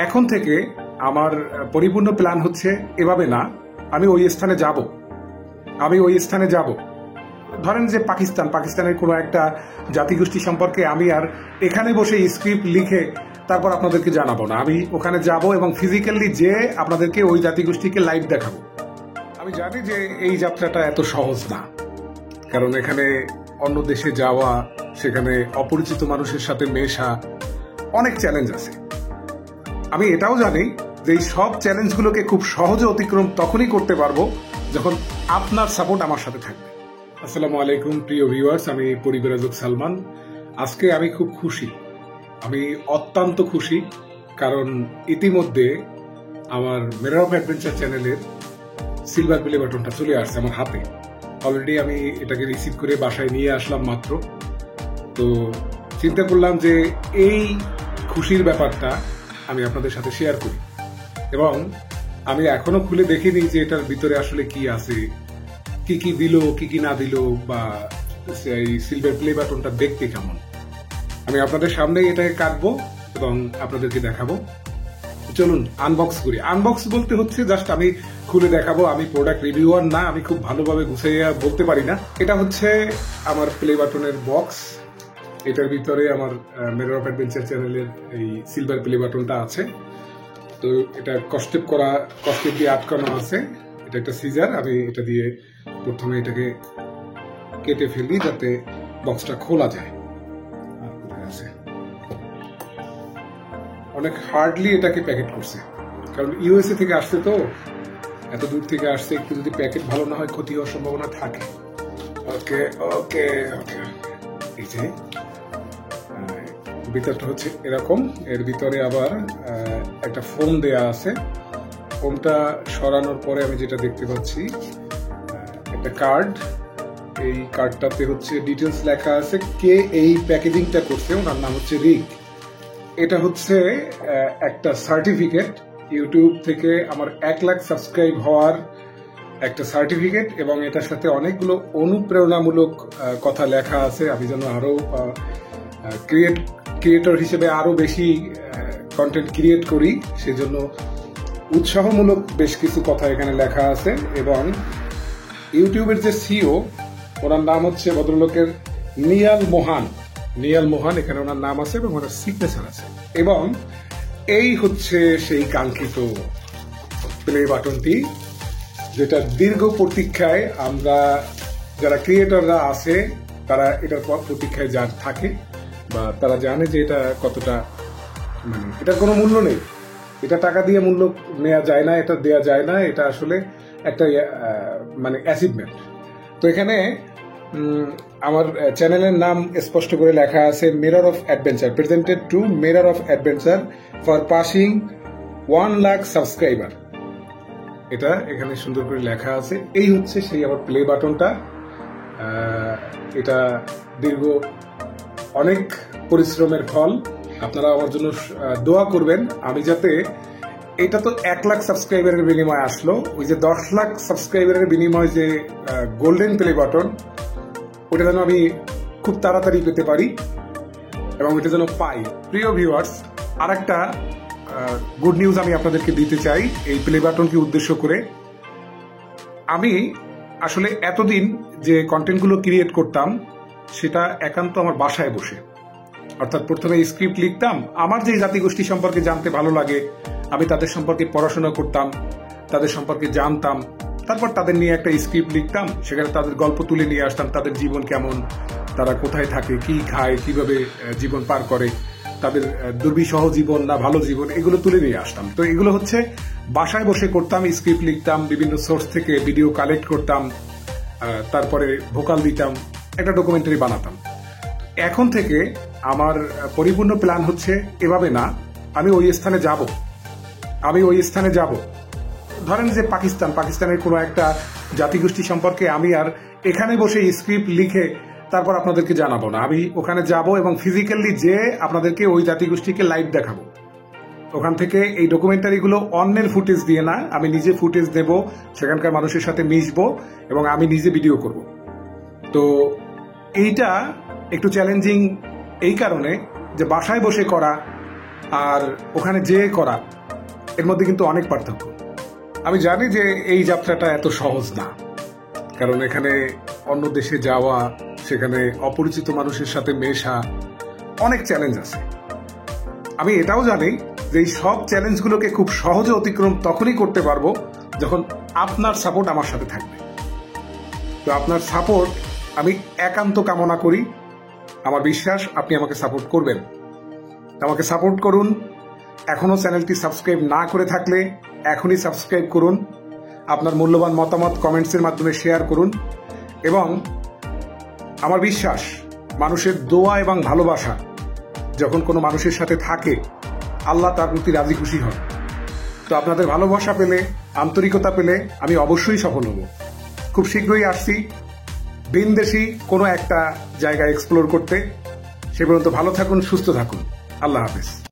এখন থেকে আমার পরিপূর্ণ প্ল্যান হচ্ছে এভাবে না, আমি ওই স্থানে যাব। ধরেন যে পাকিস্তানের কোনো একটা জাতিগোষ্ঠী সম্পর্কে আমি আর এখানে বসে স্ক্রিপ্ট লিখে তারপর আপনাদেরকে জানাবো না। আমি ওখানে যাব এবং ফিজিক্যালি যে আপনাদেরকে ওই জাতিগোষ্ঠীকে লাইভ দেখাবো। আমি জানি যে এই যাত্রাটা এত সহজ না, কারণ এখানে অন্য দেশে যাওয়া, সেখানে অপরিচিত মানুষের সাথে মেশা, অনেক চ্যালেঞ্জ আছে। আমি এটাও জানি যে এই সব চ্যালেঞ্জগুলোকে খুব সহজে অতিক্রম তখনই করতে পারবো যখন আপনার সাপোর্ট আমার সাথে থাকবে। আসসালামু আলাইকুম প্রিয় ভিউয়ার্স, আমি পরিবেরাজক সালমান। আজকে আমি খুব খুশি, আমি অত্যন্ত খুশি, কারণ ইতিমধ্যে আমার মিরর অফ অ্যাডভেঞ্চার চ্যানেলের সিলভার প্লে বাটনটা চলে আসছে আমার হাতে। অলরেডি আমি এটাকে রিসিভ করে বাসায় নিয়ে আসলাম মাত্র। তো চিন্তা করলাম যে এই খুশির ব্যাপারটা আমি আপনাদের সাথে শেয়ার করি, এবং আমি এখনো খুলে দেখিনি যে এটার ভিতরে আসলে কি আছে, কি কি দিল, কি কি না দিল, বা এই সিলভার প্লে বাটনটা দেখতে কেমন। আমি আপনাদের সামনে এটাকে কাটবো এবং আপনাদেরকে দেখাবো। চলুন আনবক্স করি। আনবক্স বলতে হচ্ছে জাস্ট আমি খুলে দেখাবো। আমি প্রোডাক্ট রিভিউয়ার না, আমি খুব ভালোভাবে গুছিয়ে বলতে পারি না। এটা হচ্ছে আমার প্লে বাটনের বক্স। এটার ভিতরে আমার মিরর অফ অ্যাডভেঞ্চার চ্যানেলের এই সিলভার প্লে বাটনটা আছে। তো এটা কস্টেপ দিয়ে আটকানো আছে। এটা একটা সিজার, আমি এটা দিয়ে প্রথমে এটাকে কেটে ফেলি যাতে বক্সটা খোলা যায়। অনেক হার্ডলি এটাকে প্যাকেট করছে, কারণ ইউএসএ থেকে আসছে, তো এত দূর থেকে আসছে, একটু যদি প্যাকেট ভালো না হয় ক্ষতি হওয়ার সম্ভাবনা থাকে। ওকে ওকে ওকে, এই যে ভিতরটা হচ্ছে এরকম। এর ভিতরে আবার একটা ফোম দেয়া আছে। ফোমটা সরানোর পরে আমি যেটা দেখতে পাচ্ছি একটা কার্ড। এই কার্ডটাতে হচ্ছে ডিটেলস লেখা আছে, কে এই প্যাকেজিংটা করছে, ওনার নাম হচ্ছে রিক। এটা হচ্ছে একটা সার্টিফিকেট, ইউটিউব থেকে আমার 1 লাখ সাবস্ক্রাইব হওয়ার একটা সার্টিফিকেট, এবং এটার সাথে অনেকগুলো অনুপ্রেরণামূলক কথা লেখা আছে। আমি যেন আরো ক্রিয়েটর হিসেবে আরো বেশি কন্টেন্ট ক্রিয়েট করি, সেজন্য উৎসাহমূলক বেশ কিছু কথা এখানে লেখা আছে। এবং ইউটিউবের যে সিও, ওনার নাম হচ্ছে ভদ্রলোকের নিয়াল মোহান, এখানে ওনার নাম আছে এবং ওনার সিগনেচার আছে। এবং এই হচ্ছে সেই কাঙ্ক্ষিত প্লে বাটনটি, যেটা দীর্ঘ প্রতীক্ষায় আমরা যারা ক্রিয়েটররা আছে তারা এটার প্রতীক্ষায় যার থাকে, বা তারা জানে যে এটা কতটা, মানে এটার কোনো মূল্য নেই, এটা টাকা দিয়ে মূল্য নেওয়া যায় না, এটা দেওয়া যায় না, এটা আসলে একটা মানে অ্যাচিভমেন্ট। তো এখানে আমার চ্যানেলের নাম স্পষ্ট করে লেখা আছে, mirror of adventure, presented to mirror of adventure for passing 1 lakh subscriber. এটা এখানে সুন্দর করে লেখা আছে। এই হচ্ছে সেই আমার প্লে বাটনটা। এটা দীর্ঘ অনেক পরিশ্রমের ফল। আপনারা আমার জন্য দোয়া করবেন, আমি যাতে, এটা তো 1 লাখ সাবস্ক্রাইবারের বিনিময়ে আসলো, ওই যে 10 লাখ সাবস্ক্রাইবারের বিনিময়ে যে গোল্ডেন প্লে বাটন, ওটা যেন আমি খুব তাড়াতাড়ি পেতে পারি এবং এটা যেন পাই। প্রিয় ভিউয়ার্স, আর একটা গুড নিউজ আমি আপনাদেরকে দিতে চাই এই প্লে বাটনকে উদ্দেশ্য করে। আমি আসলে এতদিন যে কন্টেন্টগুলো ক্রিয়েট করতাম সেটা একান্ত আমার বাসায় বসে, অর্থাৎ প্রথমে স্ক্রিপ্ট লিখতাম, আমার যে জাতিগোষ্ঠী সম্পর্কে জানতে ভালো লাগে আমি তাদের সম্পর্কে পড়াশোনা করতাম, তাদের সম্পর্কে জানতাম, তারপর তাদের নিয়ে একটা স্ক্রিপ্ট লিখতাম, সেখানে তাদের গল্প তুলে নিয়ে আসতাম, তাদের জীবন কেমন, তারা কোথায় থাকে, কি খায়, কিভাবে জীবন পার করে, তাদের দুর্বিষহ জীবন না ভালো জীবন, এগুলো তুলে নিয়ে আসতাম। তো এগুলো হচ্ছে বাসায় বসে করতাম, স্ক্রিপ্ট লিখতাম, বিভিন্ন সোর্স থেকে ভিডিও কালেক্ট করতাম, তারপরে ভোকাল দিতাম, একটা ডকুমেন্টারি বানাতাম। এখন থেকে আমার পরিপূর্ণ প্ল্যান হচ্ছে এভাবে না, আমি ওই স্থানে যাব। ধরেন যে পাকিস্তানের কোনো একটা জাতিগোষ্ঠী সম্পর্কে আমি আর এখানে বসে স্ক্রিপ্ট লিখে তারপর আপনাদেরকে জানাবো না। আমি ওখানে যাব এবং ফিজিক্যালি যে আপনাদেরকে ওই জাতিগোষ্ঠীকে লাইভ দেখাবো। ওখান থেকে এই ডকুমেন্টারিগুলো অন্যের ফুটেজ দিয়ে না, আমি নিজে ফুটেজ দেব, সেখানকার মানুষের সাথে মিশবো এবং আমি নিজে ভিডিও করব। তো এইটা একটু চ্যালেঞ্জিং এই কারণে যে বাসায় বসে করা আর ওখানে যে করা, এর মধ্যে কিন্তু অনেক পার্থক্য। আমি জানি যে এই যাত্রাটা এত সহজ না, কারণ এখানে অন্য দেশে যাওয়া, সেখানে অপরিচিত মানুষের সাথে মেশা, অনেক চ্যালেঞ্জ আছে। আমি এটাও জানি যে এই সব চ্যালেঞ্জগুলোকে খুব সহজে অতিক্রম তখনই করতে পারবো যখন আপনার সাপোর্ট আমার সাথে থাকবে। তো আপনার সাপোর্ট আমি একান্ত কামনা করি। আমার বিশ্বাস আপনি আমাকে সাপোর্ট করবেন। আমাকে সাপোর্ট করুন। এখনো চ্যানেলটি সাবস্ক্রাইব না করে থাকলে এখনই সাবস্ক্রাইব করুন। আপনার মূল্যবান মতামত কমেন্টসের মাধ্যমে শেয়ার করুন। এবং আমার বিশ্বাস, মানুষের দোয়া এবং ভালোবাসা যখন কোনো মানুষের সাথে থাকে, আল্লাহ তার প্রতি রাজি খুশি হন। তো আপনাদের ভালোবাসা পেলে, আন্তরিকতা পেলে আমি অবশ্যই সফল হব। খুব শীঘ্রই আসছি ভিনদেশি কোনো একটা জায়গা এক্সপ্লোর করতে। সে পর্যন্ত ভালো থাকুন, সুস্থ থাকুন। আল্লাহ হাফেজ।